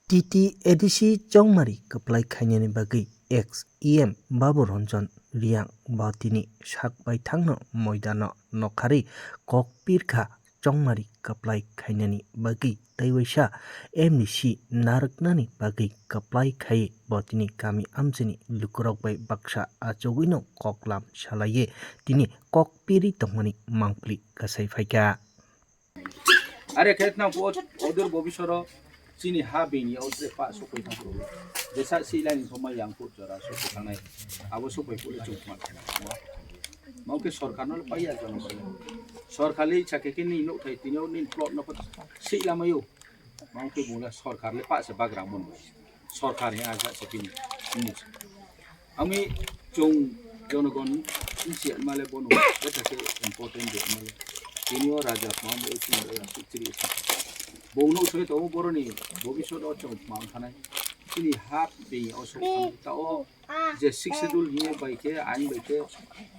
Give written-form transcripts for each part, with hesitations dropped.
TT EDC Chongmari Kaplai Khainani Bagi X EM Babur Ranjan Riang Batini Shak Bai Thangno Moidano Nokhari Kok Pirkha Chongmari Kaplai Khainani Bagi Taiwaisha MDC Naraknani Bagi Kaplai Khai Batini Kami Amjini Lukurok Bai Baksha Achowino Koklam Shalaye Tini Kok Piri Tongmani Mangpli Kasai Faika আরে খেত না ওদের ভবিষ্যৎ চিনি হা বেনি ওদের পা shopping থাকো যেসা saline সময় ইয়াংকু জরা সপই থানাই আবো সপই বলে চুপ মার মাউকে সরকার নল পাইয়া জন সরকারলি চাকে নি নো থাই তিনিও নি প্লট নক সিলামায়ু মাউকে বলা সরকারলে পাশে বাগরা মন সরকারে আজা সপিনি আমি চং জনগণ ইসি মালে বনো এটাকে ইম্পর্টেন্ট দে মালে তিনিও রাজা মামু তিনিও চিত্রি বউনো সরে তো বড়নি ভবিষ্যৎ অচং মাম থানাই তিনি হাত বি অসক তাও যে শিক্ষাদুল হিয়ে বাইকে আইন বাইকে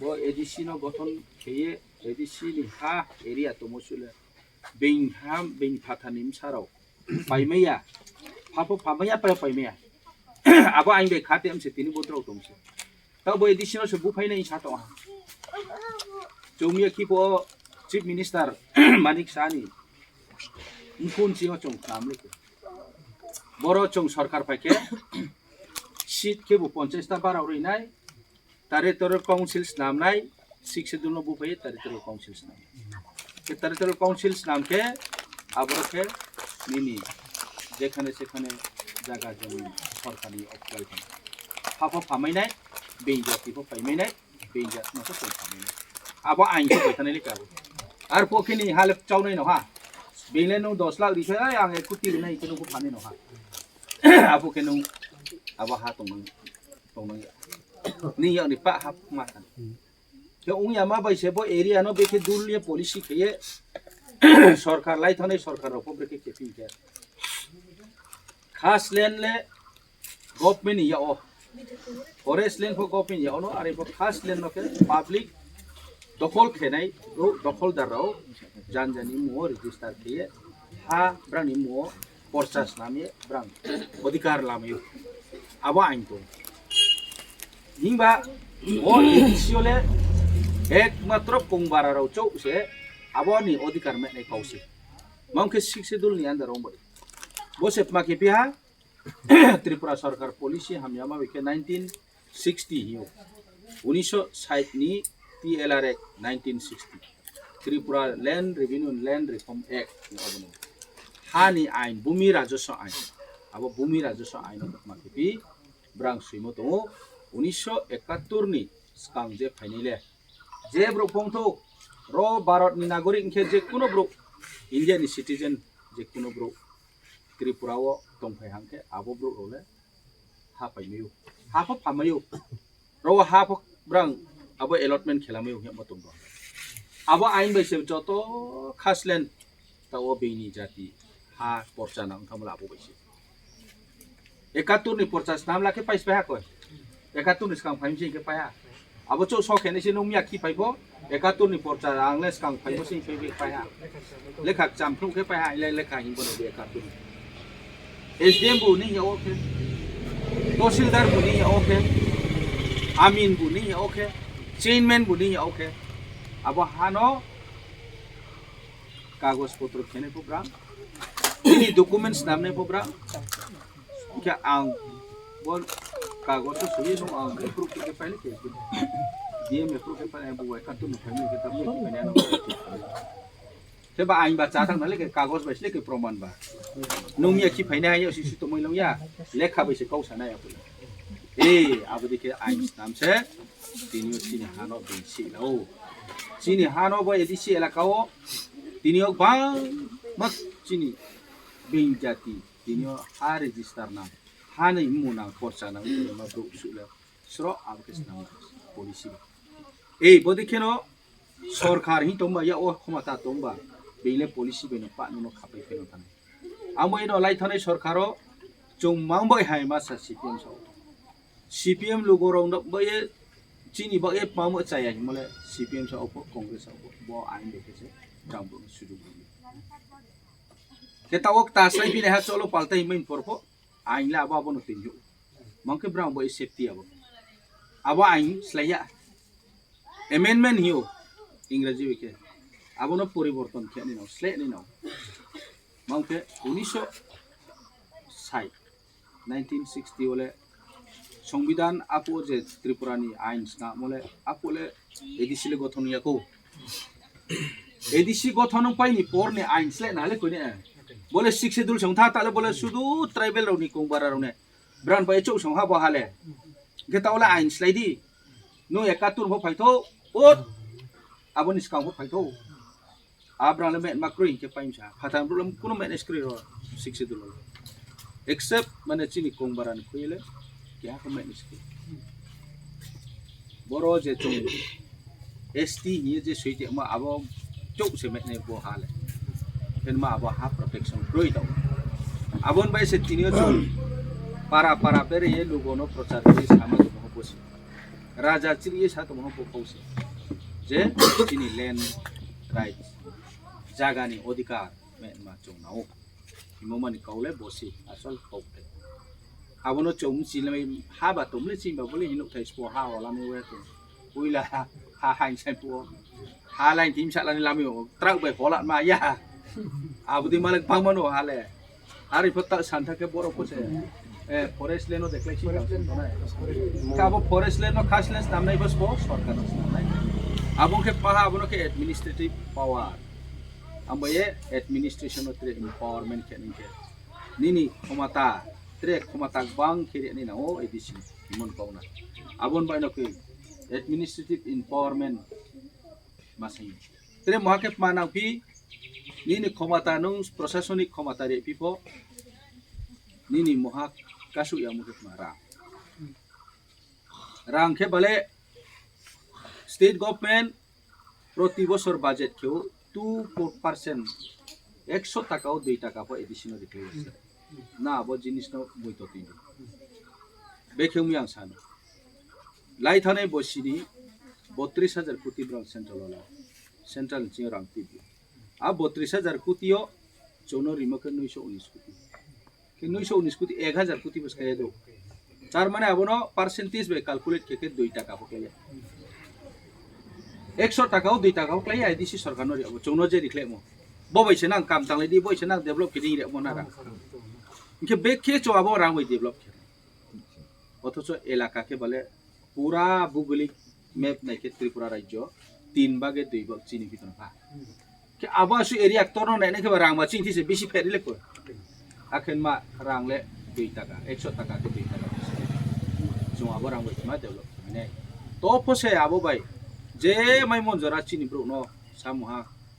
ব এডিসি ন গঠন খেয়ে এডিসি নি হা এরিয়া তো মসুলে বেং হাম বেং ফাথানিম সারাও পাইমেয়া ফাফো ফামায়া পাইমেয়া আবো আইন বে খাতে আমসে তিনি বদ্রাও দংসে তাও ব এডিসি ন সে বুফাইনাই সাতো জমিয়া কিপো চিফ মিনিস্টার মানিক সানি উনকুন সিংহ চং নামলে বড় চং সরকার পাইকে সিট কেবো 50টা বারাও রইনাই তারে তোর কাউন্সিলস নামনাই শিক্ষাদুল বুফাই তারে তোর কাউন্সিলস নাম তারে তোর কাউন্সিলস নামকে আবরকে নিনি যেখানে সেখানে জায়গা জমি সরকারি অক্লাই থাকে ফাফা ফামাইনাই বেইজাতিফো ফাইমাইনাই বেইজাত নতো ফাইমাইনাই আবো আইনকে বইতানাই লেখাবো আর পক্ষিনি হালে চাউনাই নহা বেইলে নো 10 লাখ দিছে আং এক কোটি নাই কেন কো ফানে নহা আবো কেন আবো হা তং ni yang ni pak hap matan ke ung ya ma bai se bo area no be ke dul ye policy ke ye sarkar lai thane sarkar ro be ke pin ke khas land le government ya o forest land for government ya no are bo khas land no ke public দখল খেনাই ও দখলদাররাও জানজানি মো register দিয়ে হা brownie মো পরচাস নামে ব্রাং অধিকার লামিও আবা আইন তো হিংবা ও এডিসিওলে একমাত্র কুংবারারাও চৌসে আবানি অধিকার মে নাই পাউসে মামকে শিক্ষাদুল নি আন্দার রংবাই বসে মাকে বিহা ত্রিপুরা সরকার পলিসি হামিয়ামা বেকে 1960 হিও 1960 নি TLR Act 1960 Tripura Land Revenue and Land Reform Act Hani Ain Bumi Rajaswa Ain Abo Bumi Rajaswa Ain Makipi Brang Swimoto 1971 ni Skang je Fainile Je Bro Pongto Ro Barat ni Nagorik Nke je Kuno Bro Indian citizen je Kuno Bro Tripura wo Tongpai Hangke Abo Bro Role Hapai Miu Hapa Pamayu Ro Hapa Brang abo allotment khelame yo hema tumba abo ain bai se joto khaslen tawo beini jati ha porcha nang thamla abo bai se 71 ni porcha nam la ke pais pa ko 71 ni skang phaim ke pa ya abo cho so khene se nomya ki pai bo 71 ni porcha angle skang phaim bo sing pe pa ya lekha cham thung ke pa ya le lekha hin bo no 71 SDM bu ni ya okay tehsildar bu ni ya okay amin bu ni ya okay chainman বুনি okay আবো হানো কাগজপত্র খেনে program ini documents namne program kya ang bol kagos to sui no ang approve ke pale ke dia me approve ke pale bu ka tu no family ke tamu ke ne no se ba ain ba cha thang na le ke kagos ba se ke proman ba nung ya ki phaina ya si si to moi lo ya lekha ba se kau sana ya pula abadi ke ain nam se tinio sini hano bensi lau sini hano boy edisi elakao tinio bang mak sini benjati tinio ha register nam hana imuna porsa nam ma bro sula sro abkes nam polisi bodi keno sarkar hi tomba ya o khomata tomba beile polisi beno pa no khapai keno tan amoi no lai thane sarkaro chung mangbai hai ma sa CPM logo rong no boy Chini ba e pamu chaya mole CPM sa opo Congress opo bo ain de se jambu suju ke tawok ta sai bi ne ha cholo palta hi main porpo ain la abo no tinju mangke brang boy safety abo ain slaya amendment hiyo इंग्रजी विके abo no poriborton khe ni no slay ni no mangke 1960 ole সংবিধান আপো যে ত্রিপুরানি আইন না মলে আপলে ADC গঠন ইয়াকো ADC গঠন পাইনি পরনে আইন স্লে নালে কইনে বলে শিক্ষিদুল সংথা তালে বলে শুধু ট্রাইবেল রনি কোংবারা রনে ব্রান পাই চৌ সংহা বহালে গেতাওলা আইন স্লাইদি নো 71 ভো ফাইতো ও আবনি স্কাং ভো ফাইতো আব্রালে মে মাক্রো ইনকে পাইমসা ফাতাম প্রবলেম কোনো মেনেজ করি র শিক্ষিদুল except মানে চিনি কোংবারা নি কইলে क्या कमेंट इसके बोरो जे चों एसटी ये जे सुइते मा अब चौ से मेने बो हाले फेन मा अब हा प्रोटेक्शन रोइ दो अबन बाय से तिनियो चों पारा पेरे ये लोगोनो प्रचार के सामा तो हो पोसी राजा चिरि ये साथ महो पोसी जे तिनी लैंड राइट जागानी अधिकार मेन मा चों नाओ हिमोमानि कौले बोसी असल कौले abono chom silame ha ba tumle sim ba bole hinuk thai spo ha wala me we tu uila ha hain sai po ha lain tim sa lan lami trak be holat ma ya abudi malak pangmano ha le ari pota santa ke boro ko se forest leno dekle chi ka bo forest leno khasles nam nai bas bo sarkar nam nai abon ke paha abono ke administrative power ambaye administration otre empowerment ke ninke nini khomata trek kumatak bang kiri ni na o edisi imon kauna abon ba no ke administrative empowerment masai tre mohake manang pi ni khomata nung प्रशासनिक khomata re pipo ni mohak kasu ya muke mara rang ke bale state government proti bosor budget keu 2% 100 টাকা ও 2 টাকা po additional declaration না abo জিনিস no boito tin bekheu yang sano lai thane bosini 32000 কোটি ব্রাং central চিং রাং TB आ 32000 কোটিও চনো রিমকে 919 কোটি के 919 কোটি 1000 কোটি বস খায় দো তার মানে আবনো পার্সেন্টেজ বে ক্যালকুলেট কেকে 2 টাকা পকেলে 100 টাকাও 2 টাকাও ক্লাই আইডিসি সরকার নরি আবো চনো যে রিক্লেমো ববাইছে না কাম তাংলে দি বইছে না ডেভেলপ কিনি রে মনারা इनके बेखे चो अब रांग वही डेवलप किया অথচ এলাকাকে বলে পুরা ভৌগোলিক ম্যাপ নাইকে ত্রিপুরা রাজ্য 3 ভাগে 2 ভাগ চিনি ভিতর ভা के आबासु एरिया तोरन नाइने के रांग मा चिंथि से बेसी फेरिले को आखेन मा रांगले 2 टाका 100 टाका के 2 टाका जो अब रांग वही मा डेवलप ने तो फसे आबो भाई जे माइ मनजरा चिनि ब्रो न सामुहा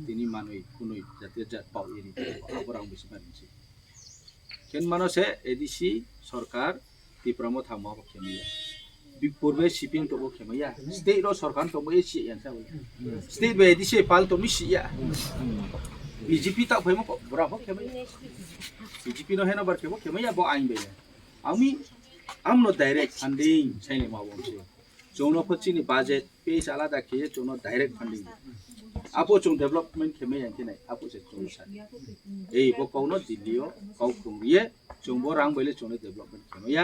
तिनी मानुइ कुनुइ जाते जात पाउ एरि अब रांग बेसी मानसि केन मानसे एडिसी सरकार तिप्रमो थामो खेमिया बिपुरबे शिपिंग तो खेमिया स्टेट रो सरकार तो बे सि यानसा स्टेट बे एडिसी पाल तो मिसिया बीजेपी ता भयमो बरा हो खेमिया बीजेपी नो हेनो बर खेमिया बो आइन बे आमी आमनो डायरेक्ट फंडिंग छैले माबोमसे जोनो खचिनि बजेट पेज आलादा खेये जोनो डायरेक्ट फंडिंग आपो जों डेवलपमेंट खेमिया यानथिनाय आपो से जों सा ए बो कौनो दिल्लीओ कौ खुंगिए जों बो रां बैले जोंनो डेवलपमेंट खेमिया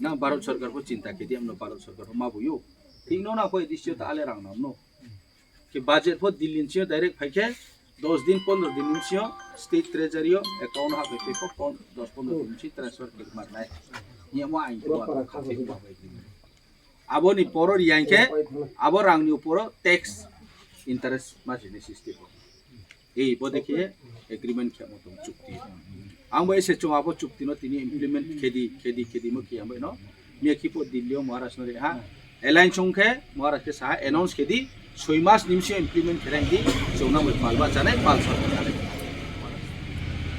ना भारत सरकार को चिंता के दियम भारत सरकार को माबुयो थिंगनो ना कोई दिसियो ता आले रां नामनो के बजेट फो दिल्ली छियो डायरेक्ट फाइके 10 दिन 15 दिन छियो स्टेट ट्रेजरियो अकाउंट हा पे को 10 15 दिन छि ट्रांसफर के मारनाय नियम आइन को खाते बाबाय आबोनि परो रियांके आबो रांनि उपरो टैक्स इंटरेस्ट माजिनि सिस्टेम ए बो देखिए एग्रीमेंट खेमो तो चुक्ति आंबो एसे चोंआबो चुक्ति न तिनि इम्प्लीमेंट खेदी मो कियामो न मेखिपो दिल्लीओ महाराष्ट्र रे हा एलाइन चोंखे महाराष्ट्र सा अनाउंस खेदी 6 मास निमसे इम्प्लीमेंट खेरांगि जोंना मै पालबा जानाय पाल सरकार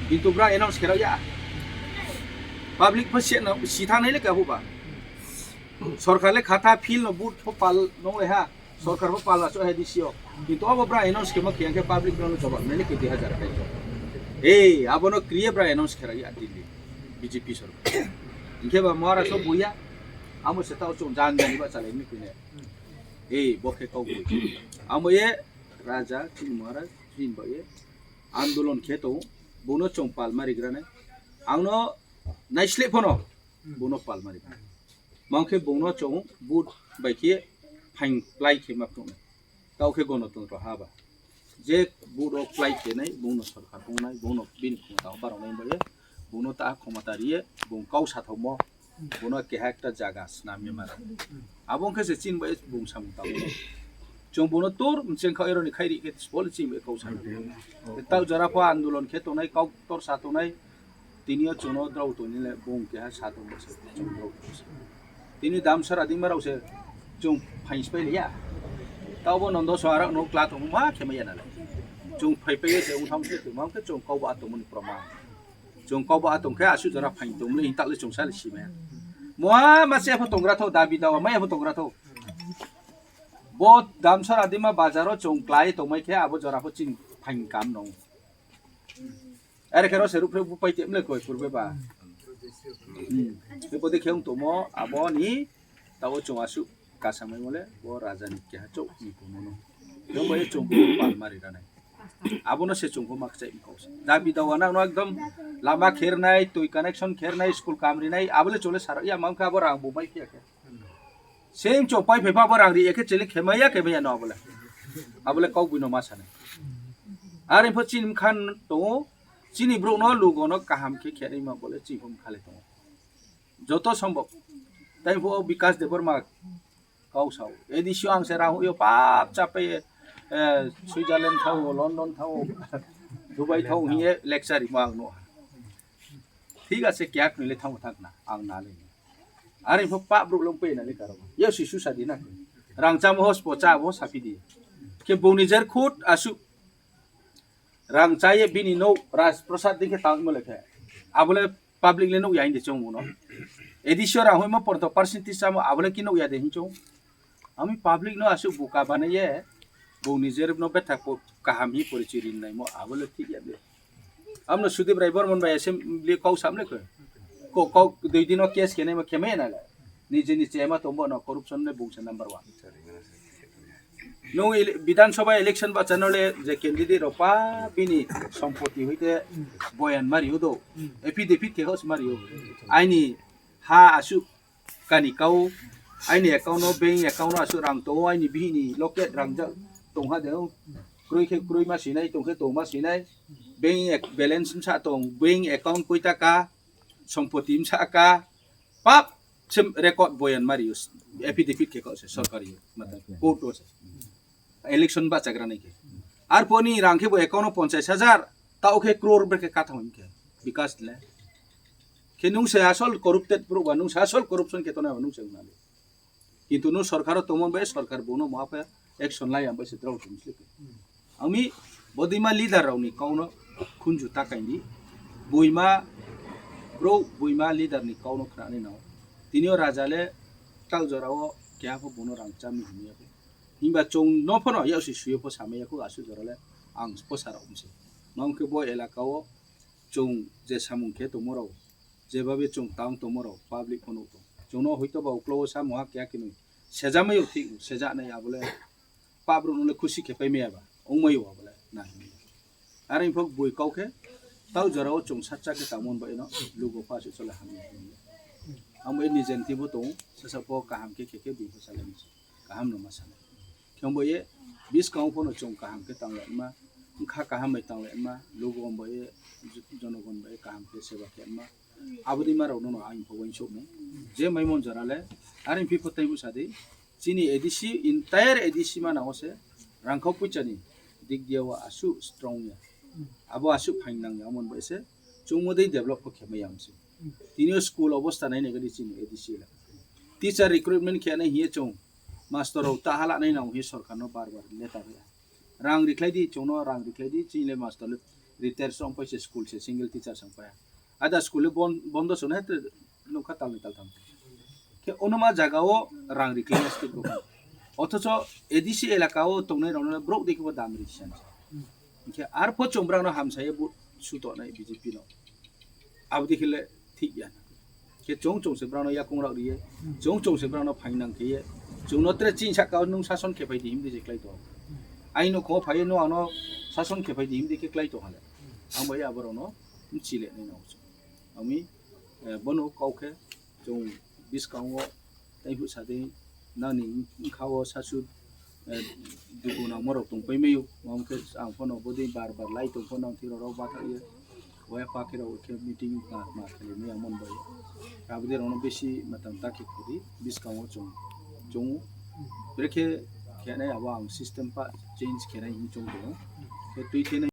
किन्तु ब्रा अनाउंस खेराया पब्लिक फसे न सिथानाय लेका होबा सरकारले खाता फिल न बुट पाल न हा सरकार को पाला सो है दिसियो किंतु अब ब्रा अनाउंस के मखिया के पब्लिक नो जवाब ने के 2000 है ए अब नो क्रिए ब्रा अनाउंस करा या दिल्ली बीजेपी सरकार इनके बा महाराष्ट्र बुया आमो से ताउ चों जान जानि बा चले नि कुने ए बखे कौ आमो ये राजा चिन महाराज चिन बये आंदोलन खेतो बोनो चों पाल मारिग्राने आंनो naisle phono bono palmari mangke bono chong bud baiki phang plai ke ma pung kau ke gono tong ro haba je budo plai ke nai bono sarkar pung nai bono bin khong ta barong nai baye bono ta khomatariye bong kau sa thomo bono ke hakta jaga snami mara abong ke se chin baye bong sam ta chong bono tor mchen kha eroni khairi ke spol chim e kau sa tau jara pa andolon ke to nai kau tor sa to nai tinio chono drau to ni le bong ke ha sa to mo se chong drau tini dam sara ding marau se chung phai spai le ya tao bo non do sara no kla to ma ke ma ya na le chung phai pe se ung tham se tu ma ke chung kau ba to mun prama chung kau ba to ke asu jara phai to le in ta le chung sa le si ma ma se pho tong ra tho da bi da ma ya pho tong ra tho bo dam sara ding ma bazaro chung klai to mai ke abo jara pho chin phai kam no are ke ro se ru pre bu pai tem le koi pur be ba cái bữa đi khéo tụi mò bò ní tao trồng asu cả sáng mấy mole bò raja ní kia chốt ní cũng nó nếu bây giờ trồng bò mari ra này abo nó sẽ trồng bò mặc chạy câu David tao nó একদম lama kher này tui connection kher này school camry này abo le chole sara ya mang ka bò rang bò mai kia ke same chop pai phai pa bò rang ri ek chele khemaya no abo le kau bino ma sa này are pho chin khan to chini bro no lugo no kaham ke kheri ma bole chi hom khale to joto সম্ভব তাই ভো বিকাশ দেবর মা cow Sau এদি CO আং সেরা হুইও পাপ চাপে Switzerland থাও লন্ডন থাও দুবাই থাও হিয়ে লেকচারি মা নো ঠিক আছে ক্যাক নিলে থাও থাক না আং না লে আরে ভো পাপ ব্রু লং পে না লে কারো ইয়ে শিশু সাদি না রাংচাম হস পচা ভো সাপি দি কে বউনিজার খুট আসু রাংচায়ে বিনি নো রাজ প্রসাদ দিকে তাং মলেখে আবলে public le no ya inde chong no edition ra hoi ma porto percentage sa mo abole ki no ya de hin chong ami public no asu buka bane ye bo nijer no betha ko kaham hi porichirin nai mo abole thik ya de amno sudip driver mon ba assembly kau samle ko dui dino case ke nai ma kheme na la nije nije ma tombo no corruption ne bungsa number 1 no বিধানসভা election বা চ্যানেলে যে candidate রপা বিনি সম্পত্তি হইতে বয়ান Mario দো affidavit কে হস মারিও আইনি হা আসু কানি কাউ আইনি অ্যাকাউন্ট ব্যাংক অ্যাকাউন্ট আসু রাং তো আইনি বিনি লকেট রাং যা তংহা দেও ক্রুই মা সিনাই তংখে তংমা সিনাই ব্যাংক ব্যালেন্স सा তং ব্যাংক অ্যাকাউন্ট কই টাকা সম্পত্তি सा का পাপ সেম রেকর্ড বয়ান মারিও এফিডেভিট কে হস সরকারি मतलब কোর্ট হস इलेक्शन बा चग्रा नहीं के आर पोनी रांखे बो 51,000 ताओ के करोड़ ब्रेके काथा होन के विकास ले के नुं से आसल करप्टेड प्रो बानु आसल करप्शन के तो ना नु से नाले किंतु नु सरकार तमन बे सरकार बोनो मापे एक्शन लाई हम बसे द्राउ तुमसले आमी बदिमा लीडर रावनी काउनो खुनजु ताकाइनी बुइमा ब्रो बुइमा लीडर नि काउनो खरानि नाव तिनियो राजाले काल जराव क्या हो बोनो रांचा मि हुनिया हिंबा चों न फनो यासि सुयो पो सामे को आसु जरले आं पोसार हमसे मामके बो एलाकाओ चों जे सामुं के तो मोराव जेबाबे चों तांग तो मोराव पब्लिक फनो तो चों न होइतो बा उक्लो सामुआ क्या किनु सेजामै उथि सेजा नै आबले पाब्रु नले खुशी के पैमेयाबा ओंमैयो आबले ना आरो इफक बय काउके ताउ जराव चों साच्चा के तामन बय न लुगो पासु चले हामि आमै निजेन्तिबो तो ससपो काहाम के बिहो सालेनि काहाम न मासाले क्योंबोये 20 गांव फोनो चों काहाम के तांले मा खा काहाम मै तांले मा लोगो बोये जनगण बे काहाम के सेवा के मा आबुदि माराव नो आइन फवइन सोमु जे मैमन जराले आरिन फि फतै बुसादि चिनी एडिसी इन्टायर एडिसी मा नावसे रांखौ पुचानि दिग दियावा आसु स्ट्रंग या आबो आसु फाइनां यामन बसे चोंमोदै डेभलप को खेमयामसि तिनियो स्कुल अवस्था नै नेगदि चिनी एडिसी ला टीचर रिक्रुटमेंट के नै हिए चों मास्टर ताहाला नै नाव हे सरकार नो बार लेटर रां रिख्लाइदि चोनो रां रिख्लाइदि चिले मास्टर रिटायर सम पैसे स्कुल से सिंगल टीचर संपाया आदा स्कुल बन्द सने नखा तालनि तालथाम के ओनमा जागाओ रां रिख्लाइस के अथच एडिसी एलाकाओ तंनै रावनो ब्रक देखिबो दाम रिक्सान के आर फो चोंब्रानो हामसाये बु सुतो नै बीजेपी नो आब देखिले ठीक या के चों से ब्रानो या कोंरा रिये चों से ब्रानो फाइनां के जोंनोत्रे चिन साकाव नुं शासन के फाइदि हिमदि जेक्लाइ तो आइनो खो फाइ नो आनो शासन के फाइदि हिमदि के क्लाइ तो हाले आं बाय आबरनो चिले नै नाव आमी bono kauke jong biskango taibu sade nani kawo sasu dugu na morok tongpai meyu mamke ang phono bodi bar lai tong phono tiro ro bathaye oya pakira oke meeting ma khali me amon boy abide rono besi matam taki khodi biskango jong breke khene awang system pa change khenai jong do ke tui